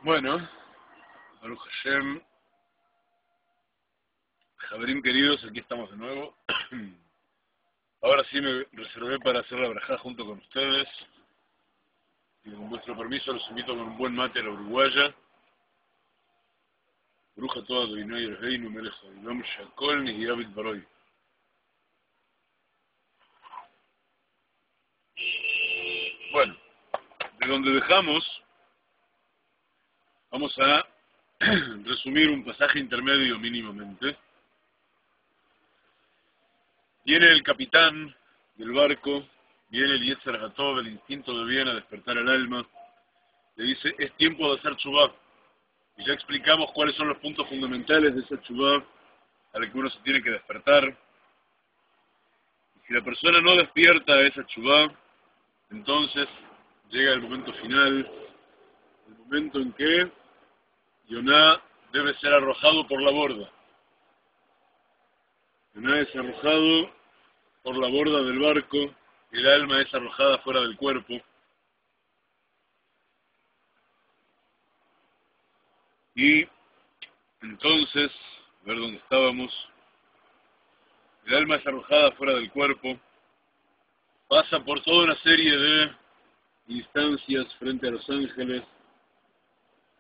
Bueno, Baruch Hashem, Javerim queridos, aquí estamos de nuevo. Ahora sí me reservé para hacer la brajá junto con ustedes. Y con vuestro permiso los invito con un buen mate a la uruguaya. Bruja toda Doinay Reinu Melech Haolam Shakol Nihiabit Baroy. Bueno, de donde dejamos, vamos a resumir un pasaje intermedio mínimamente. Viene el capitán del barco, viene el Yetzer Hatov, el instinto de bien a despertar al alma. Le dice, es tiempo de hacer tshuvá. Y ya explicamos cuáles son los puntos fundamentales de esa tshuvá a la que uno se tiene que despertar. Y si la persona no despierta a esa tshuvá, entonces llega el momento final, el momento en que Yoná debe ser arrojado por la borda. Yoná es arrojado por la borda del barco, el alma es arrojada fuera del cuerpo. Y entonces, a ver dónde estábamos, el alma es arrojada fuera del cuerpo, pasa por toda una serie de instancias frente a los ángeles,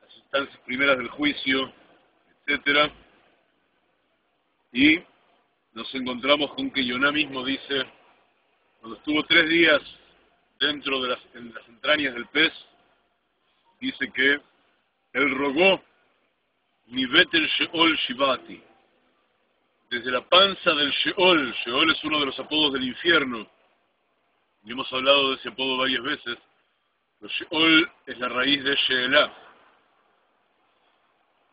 las instancias primeras del juicio, etc. Y nos encontramos con que Yoná mismo dice, cuando estuvo 3 días dentro de en las entrañas del pez, dice que él rogó, mi Betel Sheol Shivati, desde la panza del Sheol. Sheol es uno de los apodos del infierno, y hemos hablado de ese apodo varias veces. Pero Sheol es la raíz de Sheelah,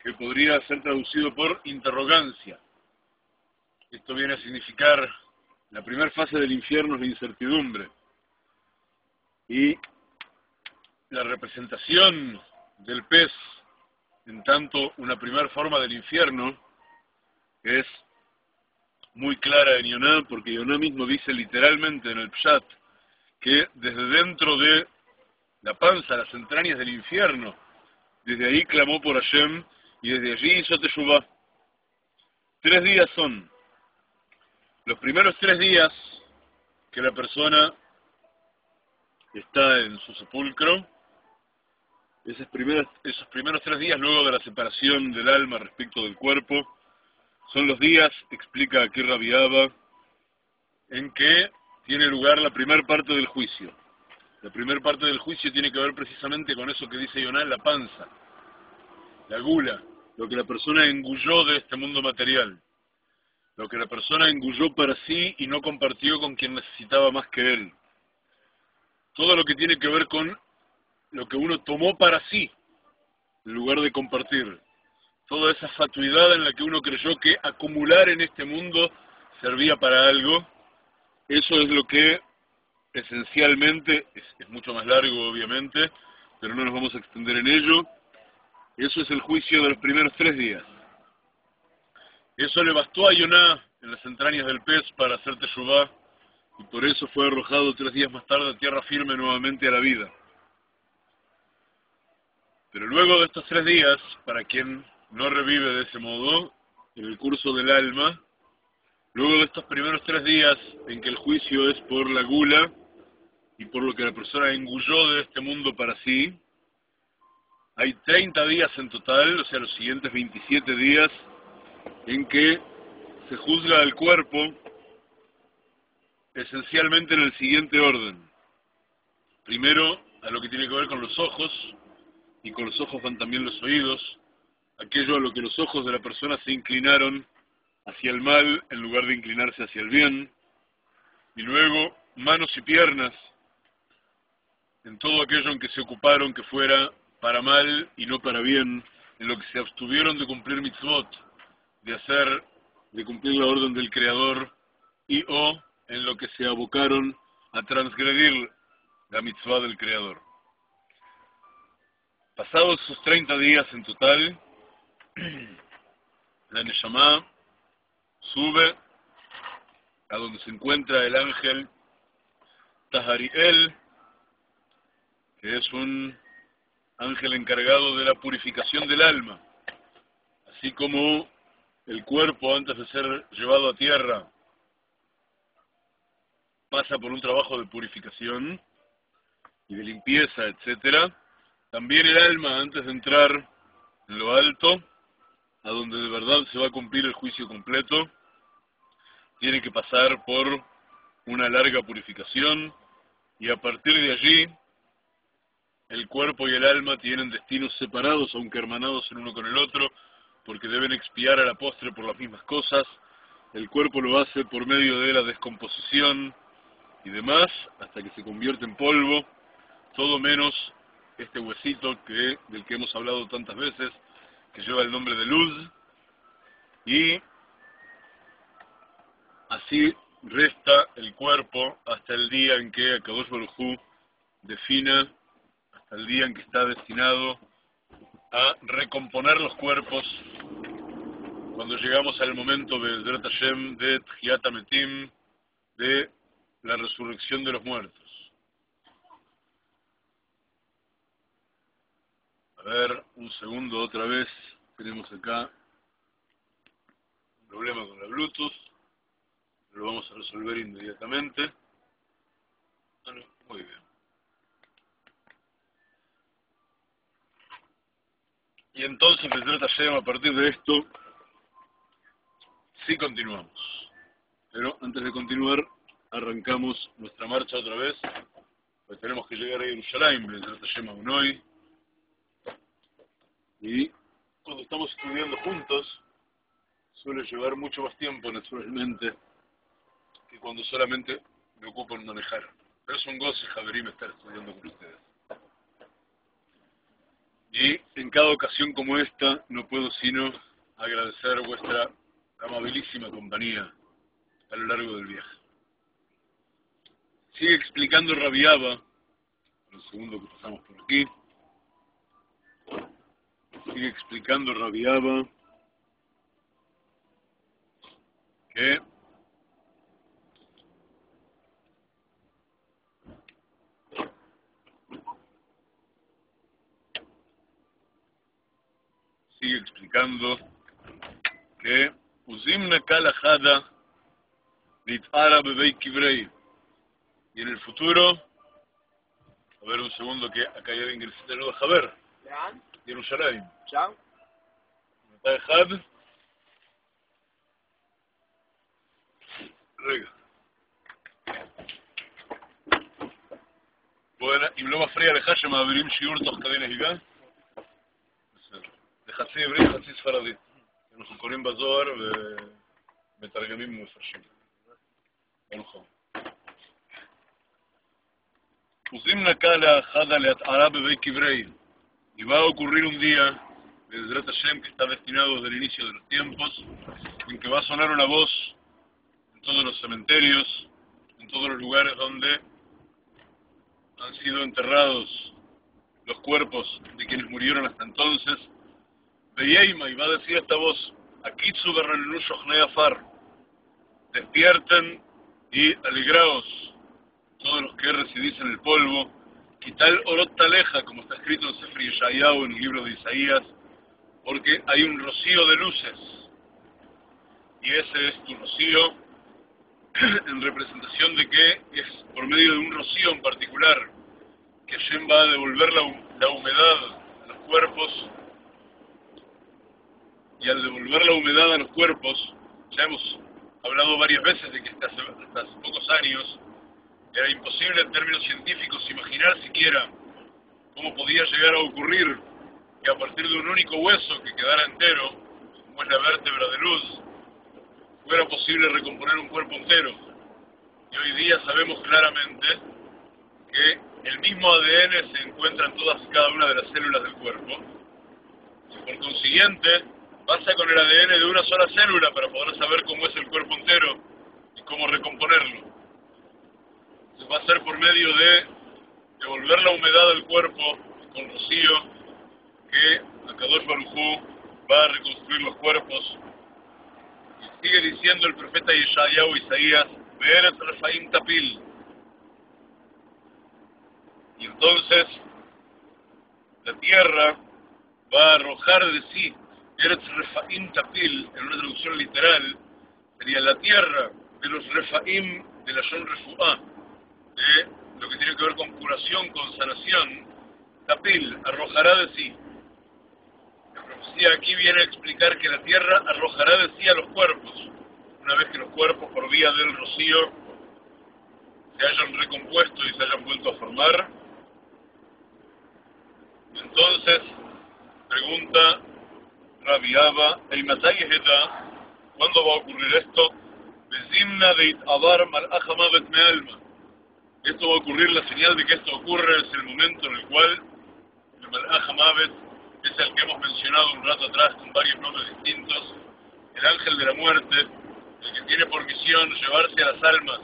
que podría ser traducido por interrogancia. Esto viene a significar, la primera fase del infierno es la incertidumbre. Y la representación del pez, en tanto una primera forma del infierno, es muy clara en Yoná, porque Yoná mismo dice literalmente en el Pshat, que desde dentro de la panza, las entrañas del infierno, desde ahí clamó por Hashem, y desde allí hizo Teshuvá. 3 días son. Los primeros 3 días que la persona está en su sepulcro, esos primeros 3 días luego de la separación del alma respecto del cuerpo, son los días, explica aquí Rabbi Abba, en que tiene lugar la primera parte del juicio. La primera parte del juicio tiene que ver precisamente con eso que dice Yoná en la panza, la gula, lo que la persona engulló de este mundo material, lo que la persona engulló para sí y no compartió con quien necesitaba más que él. Todo lo que tiene que ver con lo que uno tomó para sí, en lugar de compartir. Toda esa fatuidad en la que uno creyó que acumular en este mundo servía para algo, eso es lo que esencialmente, es mucho más largo obviamente, pero no nos vamos a extender en ello. Eso es el juicio de los primeros 3 días. Eso le bastó a Yoná en las entrañas del pez para hacer Teshuvá, y por eso fue arrojado 3 días más tarde a tierra firme nuevamente a la vida. Pero luego de estos 3 días, para quien no revive de ese modo, en el curso del alma, luego de estos primeros 3 días en que el juicio es por la gula y por lo que la persona engulló de este mundo para sí, hay 30 días en total, o sea, los siguientes 27 días, en que se juzga al cuerpo esencialmente en el siguiente orden. Primero, a lo que tiene que ver con los ojos, y con los ojos van también los oídos, aquello a lo que los ojos de la persona se inclinaron hacia el mal en lugar de inclinarse hacia el bien, y luego manos y piernas, en todo aquello en que se ocuparon que fuera para mal y no para bien, en lo que se abstuvieron de cumplir mitzvot, de cumplir la orden del Creador, y o en lo que se abocaron a transgredir la mitzvah del Creador. Pasados esos 30 días en total, la Neshama sube a donde se encuentra el ángel Tahariel, que es un ángel encargado de la purificación del alma, así como el cuerpo antes de ser llevado a tierra pasa por un trabajo de purificación y de limpieza, etcétera. También el alma, antes de entrar en lo alto, a donde de verdad se va a cumplir el juicio completo, tiene que pasar por una larga purificación, y a partir de allí el cuerpo y el alma tienen destinos separados, aunque hermanados el uno con el otro, porque deben expiar a la postre por las mismas cosas. El cuerpo lo hace por medio de la descomposición y demás, hasta que se convierte en polvo, todo menos este huesito del que hemos hablado tantas veces, que lleva el nombre de luz, y así resta el cuerpo hasta el día en que Akadosh Baruj Hu defina, hasta el día en que está destinado a recomponer los cuerpos, cuando llegamos al momento de Zrat Hashem, de Tchiat HaMetim, de la resurrección de los muertos. A ver, un segundo otra vez, tenemos acá un problema con la Bluetooth, lo vamos a resolver inmediatamente. Muy bien. Y entonces, Zrat Hashem, a partir de esto, sí continuamos. Pero antes de continuar, arrancamos nuestra marcha otra vez, pues tenemos que llegar a Jerusalén, Zrat Hashem aún hoy. Y cuando estamos estudiando juntos, suele llevar mucho más tiempo, naturalmente, que cuando solamente me ocupo en manejar. Pero es un goce, Javerim, estar estudiando con ustedes. Y en cada ocasión como esta, no puedo sino agradecer vuestra amabilísima compañía a lo largo del viaje. Sigue explicando Rabbi Abba, el segundo que pasamos por aquí, sigue explicando Rabbi Abba que Uzimna Kalahada Litara Bebei Kibrei. Y en el futuro, a ver un segundo que acá hay alguien que necesita ayuda. Javer, Jerusalén. Chao. ¿Está Had? Rega. Bueno, אם לא מפריע לך שמעבירים שיעור תוך כדי נהיגה? בסדר. זה חצי עברית, חצי ספרדית. אנחנו קוראים בזוהר ומתרגמים ומפרשים. נכון. Uzimna Kala Hada Leatara Bebei Kibrei. Y va a ocurrir un día, de Zrat Hashem, que está destinado desde el inicio de los tiempos, en que va a sonar una voz en todos los cementerios, en todos los lugares donde han sido enterrados los cuerpos de quienes murieron hasta entonces. Veyeima, y va a decir esta voz, Akitsu Berrenu Shochnei Afar, despierten y alegraos todos los que residís en el polvo, Kital Orot Taleja, como está escrito en Sefer Yeshayahu, en el libro de Isaías, porque hay un rocío de luces, y ese es tu rocío, en representación de que es por medio de un rocío en particular, que Hashem va a devolver la humedad a los cuerpos, y al devolver la humedad a los cuerpos, ya hemos hablado varias veces de que hasta hace pocos años, era imposible en términos científicos imaginar siquiera cómo podía llegar a ocurrir que a partir de un único hueso que quedara entero, como es la vértebra de luz, fuera posible recomponer un cuerpo entero. Y hoy día sabemos claramente que el mismo ADN se encuentra en todas y cada una de las células del cuerpo. Y por consiguiente, basta con el ADN de una sola célula para poder saber cómo es el cuerpo entero y cómo recomponerlo. Se va a hacer por medio de devolver la humedad al cuerpo con rocío, que Akadosh Baruj Hu va a reconstruir los cuerpos. Y sigue diciendo el profeta Yeshayahu Isaías, Be'eretz Refaim Tapil. Y entonces la tierra va a arrojar de sí, Eretz Refaim Tapil, en una traducción literal, sería la tierra de los Refaim de la Shon Refuá, de lo que tiene que ver con curación, con sanación. Tapil, arrojará de sí. La profecía aquí viene a explicar que la tierra arrojará de sí a los cuerpos, una vez que los cuerpos por vía del rocío se hayan recompuesto y se hayan vuelto a formar. Entonces, pregunta Rabbi Abba, ¿cuándo va a ocurrir esto? Bezimna de Itabar Malach Hamavet Me'alma. Esto va a ocurrir, la señal de que esto ocurre es el momento en el cual el Malach Hamavet es el que hemos mencionado un rato atrás con varios nombres distintos, el ángel de la muerte, el que tiene por misión llevarse a las almas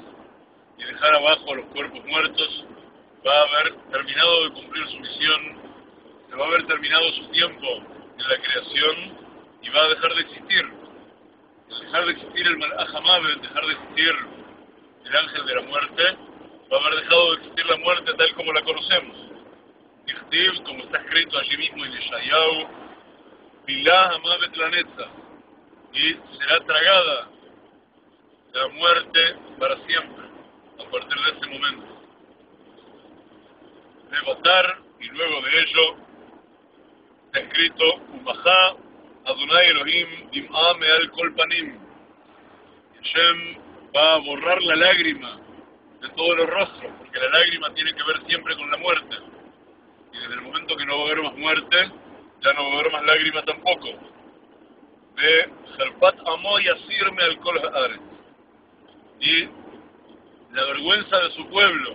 y dejar abajo a los cuerpos muertos, va a haber terminado de cumplir su misión, se va a haber terminado su tiempo en la creación y va a dejar de existir. Al dejar de existir el Malach Hamavet, dejar de existir el ángel de la muerte, va a haber dejado de existir la muerte tal como la conocemos. Dichtiv, como está escrito allí mismo en Yeshayahu, Bilah Hamavet Lanetza, y será tragada la muerte para siempre, a partir de ese momento. De votar, y luego de ello, está escrito, Umahá, Adonai Elohim, Dim'a me'al kol panim. Hashem va a borrar la lágrima de todos los rostros, porque la lágrima tiene que ver siempre con la muerte. Y desde el momento que no va a haber más muerte, ya no va a haber más lágrima tampoco. De Jerpat Amo y Asirme al Kol Haaretz. Y la vergüenza de su pueblo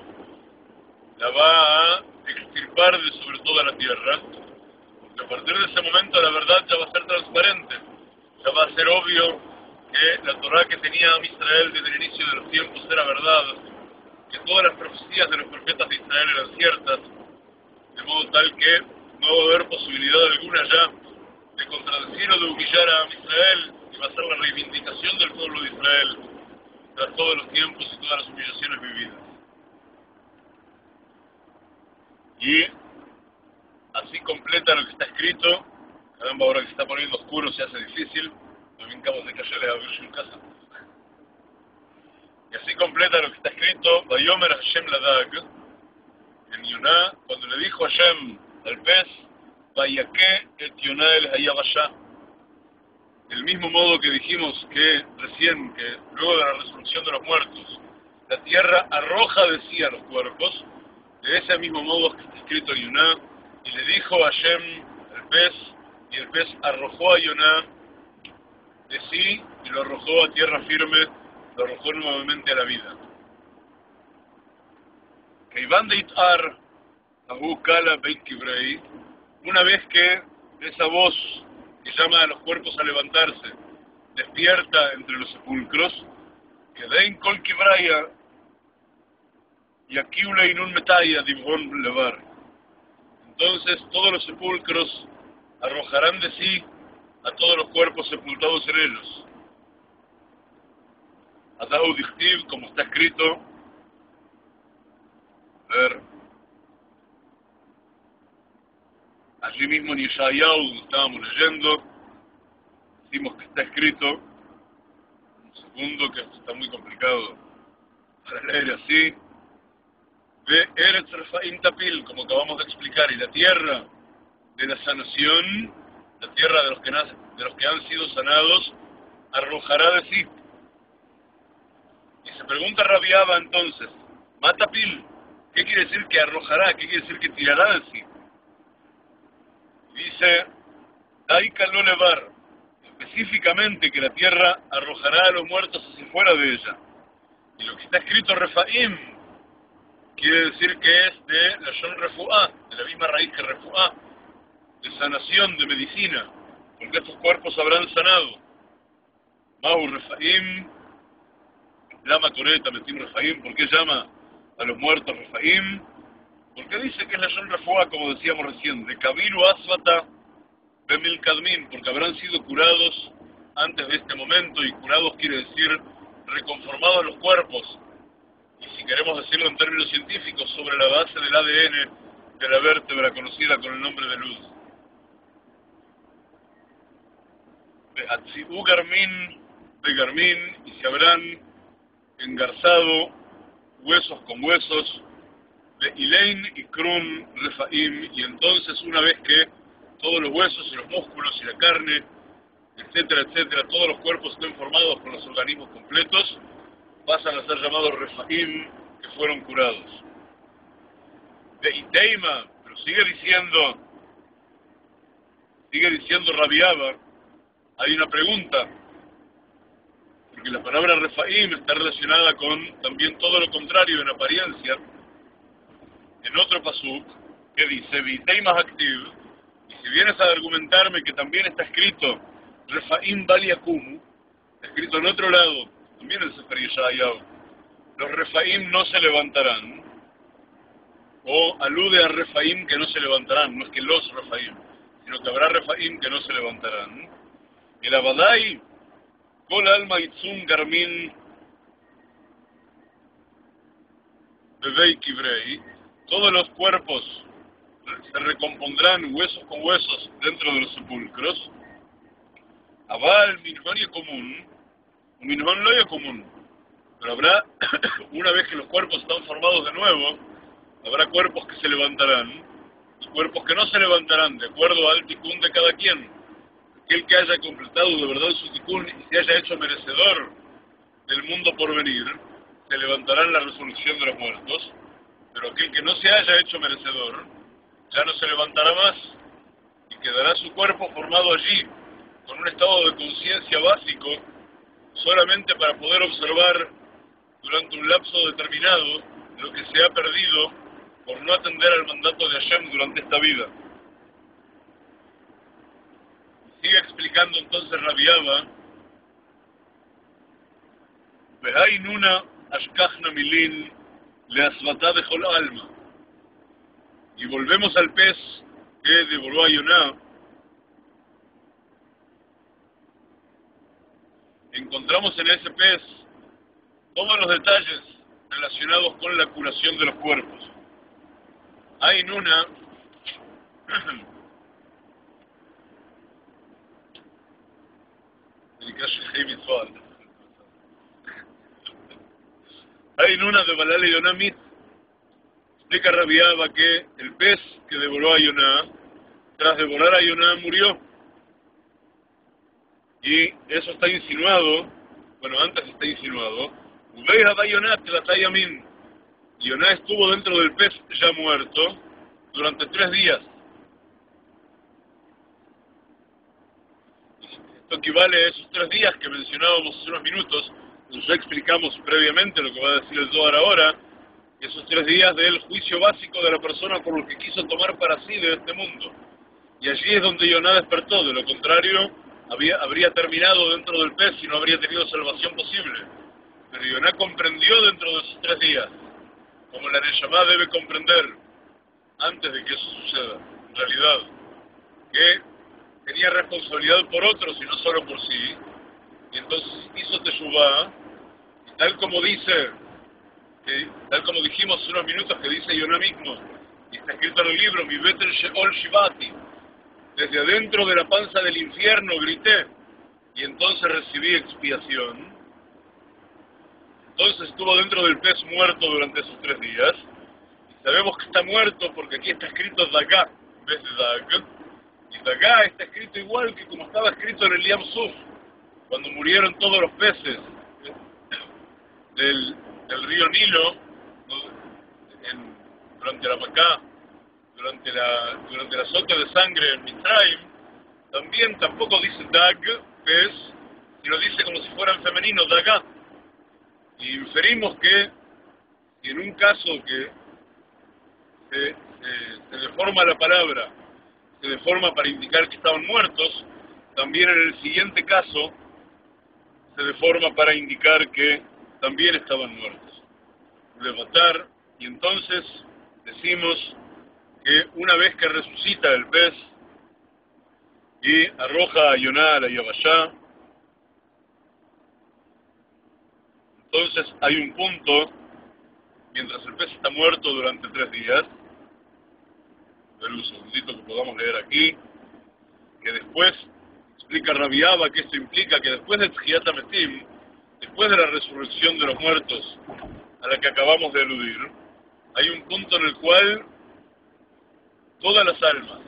la va a extirpar de sobre toda la tierra, porque a partir de ese momento la verdad ya va a ser transparente, ya va a ser obvio que la Torá que tenía Israel desde el inicio de los tiempos era verdad, que todas las profecías de los profetas de Israel eran ciertas, de modo tal que no va a haber posibilidad alguna ya de contradecir o de humillar a Israel, y va a ser la reivindicación del pueblo de Israel tras todos los tiempos y todas las humillaciones vividas. Y así completa lo que está escrito. Caramba, ahora que se está poniendo oscuro se hace difícil, también acabo de callarle a abrir su casa. Y así completa lo que está escrito, Vayomer Hashem Ladag, en Yoná, cuando le dijo Hashem al pez, Vayake et Yoná el Hayabashá. Del mismo modo que dijimos que recién, que luego de la resurrección de los muertos, la tierra arroja de sí a los cuerpos, de ese mismo modo que está escrito en Yoná, y le dijo a Hashem al pez, y el pez arrojó a Yoná de sí, y lo arrojó a tierra firme, lo arrojó nuevamente a la vida. Que Iván de Itar, Abu Kala Beit Kibrei, una vez que esa voz que llama a los cuerpos a levantarse, despierta entre los sepulcros, que Dein Kol Kibraya, y aquí una inun metaya divon levar. Entonces todos los sepulcros arrojarán de sí a todos los cuerpos sepultados en ellos. Atahu Dichtiv, como está escrito, a ver, allí mismo en Yeshayahu, donde estábamos leyendo, decimos que está escrito, un segundo, que esto está muy complicado para leer así, de Eretz Refaim Tapil, como acabamos de explicar, y la tierra de la sanación, la tierra de los que han sido sanados, arrojará de sí. Y se pregunta Rabbi Abba entonces, Matapil, ¿qué quiere decir que arrojará? ¿Qué quiere decir que tirará de sí? Dice, Daika lo levar, específicamente que la tierra arrojará a los muertos hacia fuera de ella. Y lo que está escrito Refaim, quiere decir que es de la Shon Refuá, de la misma raíz que Refuá, de sanación, de medicina, porque estos cuerpos habrán sanado. Mau Refaim, Lama Coreta, Metim Refaim, ¿por qué llama a los muertos Refaim? Porque dice que es la Shon Refuá, como decíamos recién, de Kabiru Asbata Bemil Kadmin, porque habrán sido curados antes de este momento, y curados quiere decir reconformados los cuerpos. Y si queremos decirlo en términos científicos, sobre la base del ADN de la vértebra conocida con el nombre de luz. De Atziú Garmin, de Garmin, y se habrán engarzado huesos con huesos, de Ilein y Krum Refaim, y entonces una vez que todos los huesos y los músculos y la carne, etcétera, etcétera, todos los cuerpos estén formados con los organismos completos, pasan a ser llamados Refaim, que fueron curados. De Iteima, pero sigue diciendo Rabbi Abba, hay una pregunta, porque la palabra Refaim está relacionada con también todo lo contrario en apariencia, en otro pasuk, que dice, Viteima Activ, y si vienes a argumentarme que también está escrito Refaim Baliakumu, está escrito en otro lado, también en Sefer Yeshayahu, los Refaim no se levantarán, o alude a Refaim que no se levantarán, no es que los Refaim, sino que habrá Refaim que no se levantarán. El Abadai, Kol Alma Itzum Garmin Bebei Kibrei, todos los cuerpos se recompondrán huesos con huesos dentro de los sepulcros. Abal Minhon y común, Minhon lo y común, pero habrá, una vez que los cuerpos están formados de nuevo, habrá cuerpos que se levantarán y cuerpos que no se levantarán, de acuerdo al tikkun de cada quien. Aquel que haya completado de verdad su tikkun y se haya hecho merecedor del mundo por venir, se levantará en la resurrección de los muertos, pero aquel que no se haya hecho merecedor, ya no se levantará más y quedará su cuerpo formado allí, con un estado de conciencia básico, solamente para poder observar durante un lapso determinado lo que se ha perdido por no atender al mandato de Hashem durante esta vida. Sigue explicando entonces Rabbi Abba, Behai Nuna Ashkachna Milin Leasvatá de Jol Alma. Y volvemos al pez que devoró a Yoná. Encontramos en ese pez todos los detalles relacionados con la curación de los cuerpos. Hay en una de Balale Yonamit, explica Rabbi Abba que el pez que devoró a Yoná, tras devorar a Yoná, murió. Y eso está insinuado, bueno, antes está insinuado, Yoná estuvo dentro del pez ya muerto durante 3 días. Esto equivale a esos 3 días que mencionábamos hace unos minutos, ya explicamos previamente lo que va a decir el Zohar ahora, esos 3 días del juicio básico de la persona por lo que quiso tomar para sí de este mundo. Y allí es donde Yoná despertó, de lo contrario habría terminado dentro del pez y no habría tenido salvación posible. Pero Yoná comprendió dentro de esos 3 días, como la Neshama debe comprender antes de que eso suceda, en realidad, que tenía responsabilidad por otros y no solo por sí, y entonces hizo Teshuvá, y tal como dijimos hace unos minutos que dice Yoná mismo, y está escrito en el libro, Mi Betel Sheol Shivati, desde adentro de la panza del infierno grité, y entonces recibí expiación. Entonces estuvo dentro del pez muerto durante esos 3 días, y sabemos que está muerto porque aquí está escrito Dagá, en vez de Dag, y Dagá está escrito igual que como estaba escrito en el Yam Suf, cuando murieron todos los peces del río Nilo, durante la Macá, durante el azote de sangre en Mitzrayim, tampoco dice Dag, pez, sino dice como si fuera en femenino, Dagá. Y inferimos que en un caso que se deforma la palabra, se deforma para indicar que estaban muertos, también en el siguiente caso se deforma para indicar que también estaban muertos. Levantar, y entonces decimos que una vez que resucita el pez y arroja a Yoná a la Yabashá, entonces hay un punto, mientras el pez está muerto durante 3 días, ver un segundito que podamos leer aquí, que después explica Rabbi Abba que esto implica que después de Tchiyat HaMetim, después de la resurrección de los muertos a la que acabamos de aludir, hay un punto en el cual todas las almas,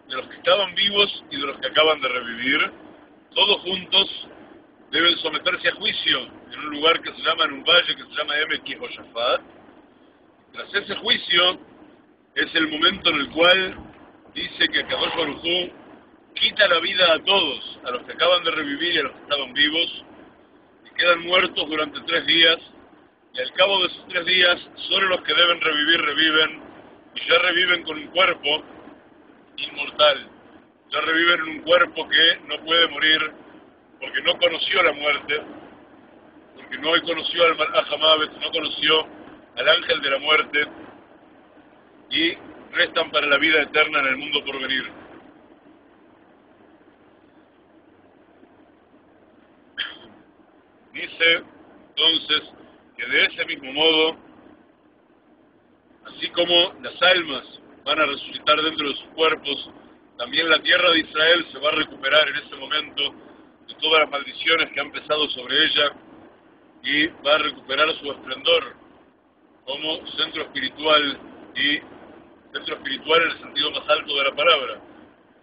de los que estaban vivos y de los que acaban de revivir, todos juntos deben someterse a juicio en un lugar que se llama, en un valle que se llama Emek Yehoshafat. Tras ese juicio es el momento en el cual dice que Kadosh Baruj Hu quita la vida a todos, a los que acaban de revivir y a los que estaban vivos, y quedan muertos durante 3 días, y al cabo de esos 3 días, solo los que deben revivir, reviven, y ya reviven con un cuerpo inmortal, ya reviven en un cuerpo que no puede morir, porque no conoció la muerte, porque no conoció al Malach HaMavet, no conoció al ángel de la muerte, y restan para la vida eterna en el mundo por venir. Dice entonces que de ese mismo modo, así como las almas van a resucitar dentro de sus cuerpos, también la tierra de Israel se va a recuperar en ese momento de todas las maldiciones que han pesado sobre ella y va a recuperar su esplendor como centro espiritual, y centro espiritual en el sentido más alto de la palabra,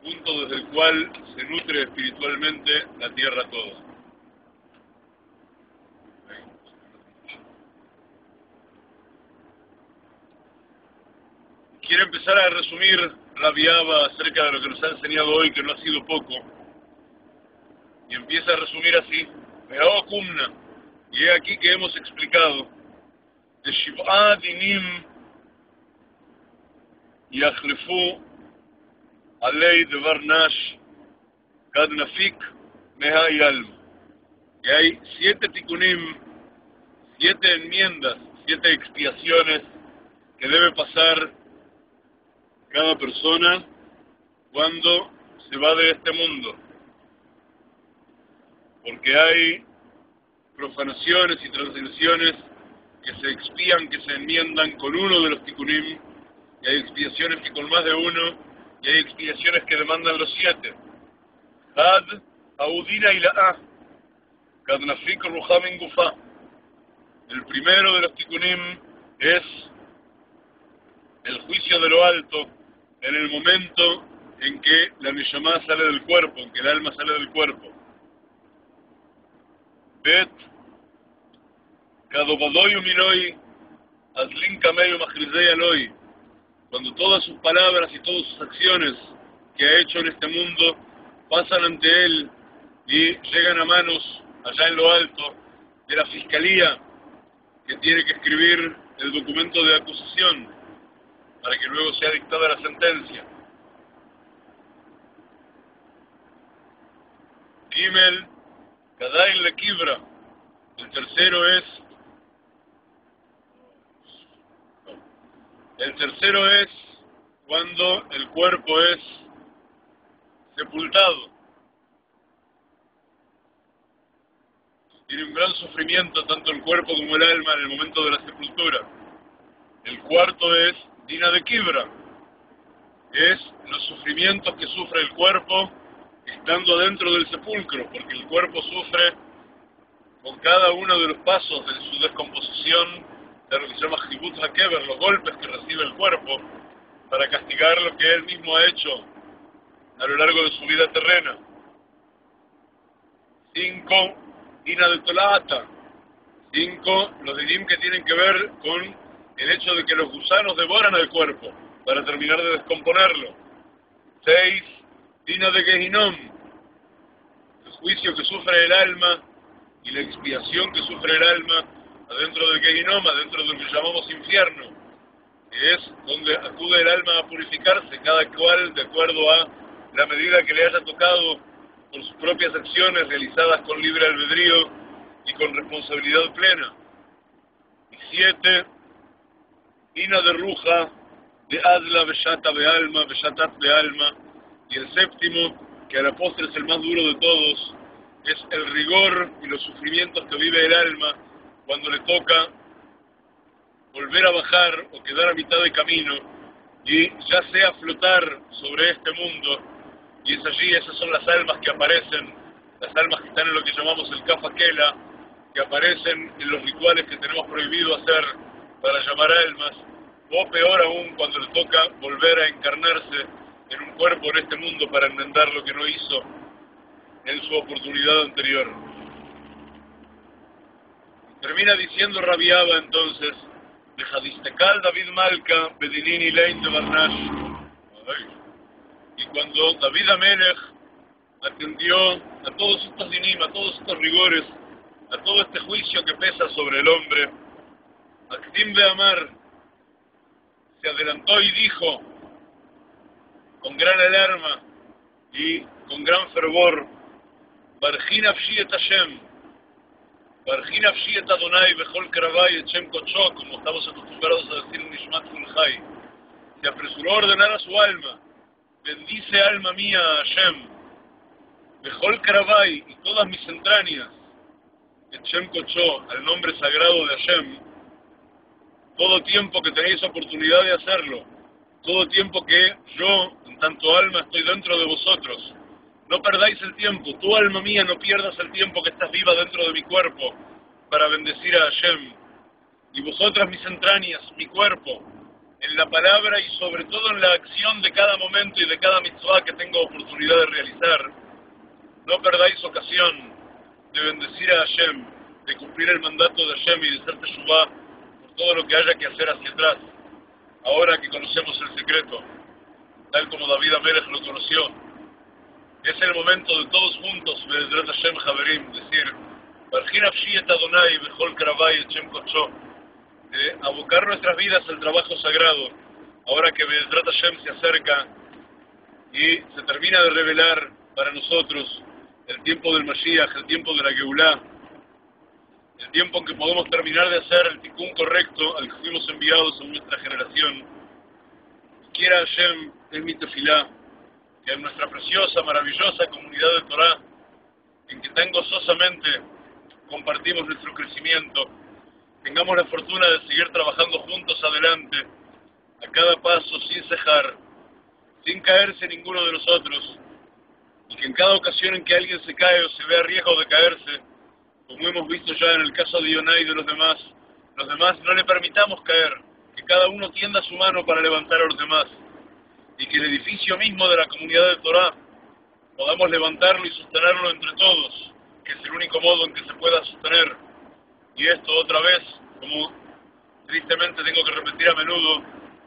punto desde el cual se nutre espiritualmente la tierra toda. Quiero empezar a resumir Rabbi Abba acerca de lo que nos ha enseñado hoy, que no ha sido poco, y empieza a resumir así: Ve'o kumna, y he aquí que hemos explicado de Shiv'a dinim yachlefu alei devar nash kad nafik meha yalm, que hay 7 tikunim, 7 enmiendas, 7 expiaciones que debe pasar cada persona cuando se va de este mundo, porque hay profanaciones y transgresiones que se expían, que se enmiendan con uno de los tikunim, y hay expiaciones que con más de uno, y hay expiaciones que demandan los 7. Had audina ila'a kad nafik ruha min gufa. El primero de los tikunim es el juicio de lo alto, en el momento en que la neshama sale del cuerpo, en que el alma sale del cuerpo. Bet kadobadoy umiloi azlin kameyo machrizei aloi, cuando todas sus palabras y todas sus acciones que ha hecho en este mundo pasan ante él y llegan a manos allá en lo alto de la fiscalía, que tiene que escribir el documento de acusación para que luego sea dictada la sentencia. Gimel Kadain le Kibra. El tercero es cuando el cuerpo es sepultado. Tiene un gran sufrimiento tanto el cuerpo como el alma en el momento de la sepultura. El cuarto es Dina de Kibra. Es los sufrimientos que sufre el cuerpo estando dentro del sepulcro, porque el cuerpo sufre con cada uno de los pasos de su descomposición, de lo que se llama Jibut HaKever, los golpes que recibe el cuerpo para castigar lo que él mismo ha hecho a lo largo de su vida terrena. 5, Dina de Tolata. 5, los dinim que tienen que ver con el hecho de que los gusanos devoran el cuerpo para terminar de descomponerlo. 6, Dina de Gehinom, el juicio que sufre el alma y la expiación que sufre el alma adentro del Gehinom, adentro de lo que llamamos infierno, que es donde acude el alma a purificarse, cada cual de acuerdo a la medida que le haya tocado por sus propias acciones realizadas con libre albedrío y con responsabilidad plena. Y 7, Dina de Ruja, de Adla, Beshata, Bealma, Beshatat, Bealma. Y el séptimo, que a la postre es el más duro de todos, es el rigor y los sufrimientos que vive el alma cuando le toca volver a bajar o quedar a mitad de camino y ya sea flotar sobre este mundo, y es allí, esas son las almas que aparecen, las almas que están en lo que llamamos el Kafakela, que aparecen en los rituales que tenemos prohibido hacer para llamar almas, o peor aún cuando le toca volver a encarnarse en un cuerpo en este mundo para enmendar lo que no hizo en su oportunidad anterior. Termina diciendo Rabbi Abba entonces, Dejadistekal David Malka, Bedinini Lein de Barnash. Y cuando David Amelech atendió a todos estos dinim, a todos estos rigores, a todo este juicio que pesa sobre el hombre, Akdim Beamar se adelantó y dijo, con gran alarma y con gran fervor, Barjin Afshi et Hashem, Barjin Afshi et Adonai Bechol Kravai et Shem Kocho, como estamos acostumbrados a decir en Nishmat Fulchai, se apresuró a ordenar a su alma, bendice alma mía a Hashem, Bechol Kravai y todas mis entrañas, et Shem Kocho, al nombre sagrado de Hashem, todo tiempo que tenéis oportunidad de hacerlo, todo tiempo que yo, en tanto alma, estoy dentro de vosotros. No perdáis el tiempo, tu alma mía, no pierdas el tiempo que estás viva dentro de mi cuerpo para bendecir a Hashem. Y vosotras, mis entrañas, mi cuerpo, en la palabra y sobre todo en la acción de cada momento y de cada mitzvah que tengo oportunidad de realizar, no perdáis ocasión de bendecir a Hashem, de cumplir el mandato de Hashem y de ser teshuvah por todo lo que haya que hacer hacia atrás. Ahora que conocemos el secreto, tal como David Amelech lo conoció, es el momento de todos juntos, Be'ezrat Hashem Javerim, decir, Barjin Afshi et Adonai Bechol Kravai et Shem Kocho, abocar nuestras vidas al trabajo sagrado, ahora que Be'ezrat Hashem se acerca y se termina de revelar para nosotros el tiempo del Mashiach, el tiempo de la Geulá, el tiempo en que podemos terminar de hacer el tikkun correcto al que fuimos enviados en nuestra generación. Quiera Hashem, es mi tefilá, que en nuestra preciosa, maravillosa comunidad de Torah, en que tan gozosamente compartimos nuestro crecimiento, tengamos la fortuna de seguir trabajando juntos adelante, a cada paso, sin cejar, sin caerse ninguno de nosotros, y que en cada ocasión en que alguien se cae o se ve a riesgo de caerse, como hemos visto ya en el caso de Yonah y de los demás no le permitamos caer, que cada uno tienda su mano para levantar a los demás, y que el edificio mismo de la comunidad de Torah podamos levantarlo y sostenerlo entre todos, que es el único modo en que se pueda sostener. Y esto otra vez, como tristemente tengo que repetir a menudo,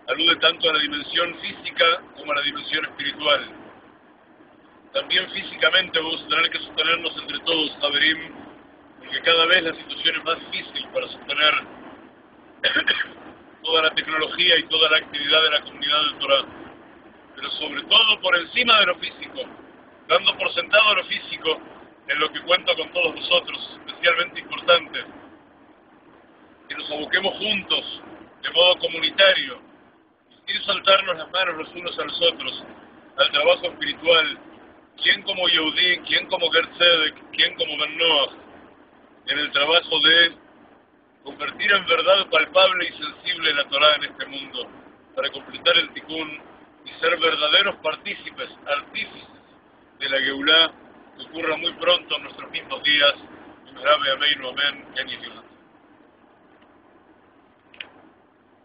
alude tanto a la dimensión física como a la dimensión espiritual. También físicamente vamos a tener que sostenernos entre todos, Javerim, porque cada vez la situación es más difícil para sostener toda la tecnología y toda la actividad de la comunidad del Torah. Pero sobre todo por encima de lo físico, dando por sentado lo físico, en lo que cuento con todos vosotros, especialmente importante, que nos aboquemos juntos, de modo comunitario, sin soltarnos las manos los unos a los otros, al trabajo espiritual, quien como Yehudí, quien como Ger Tzedek, quien como Ben Noach, en el trabajo de convertir en verdad palpable y sensible la Torah en este mundo, para completar el tikkun y ser verdaderos partícipes, artífices de la Geulá, que ocurra muy pronto en nuestros mismos días. Amén, amén, amén.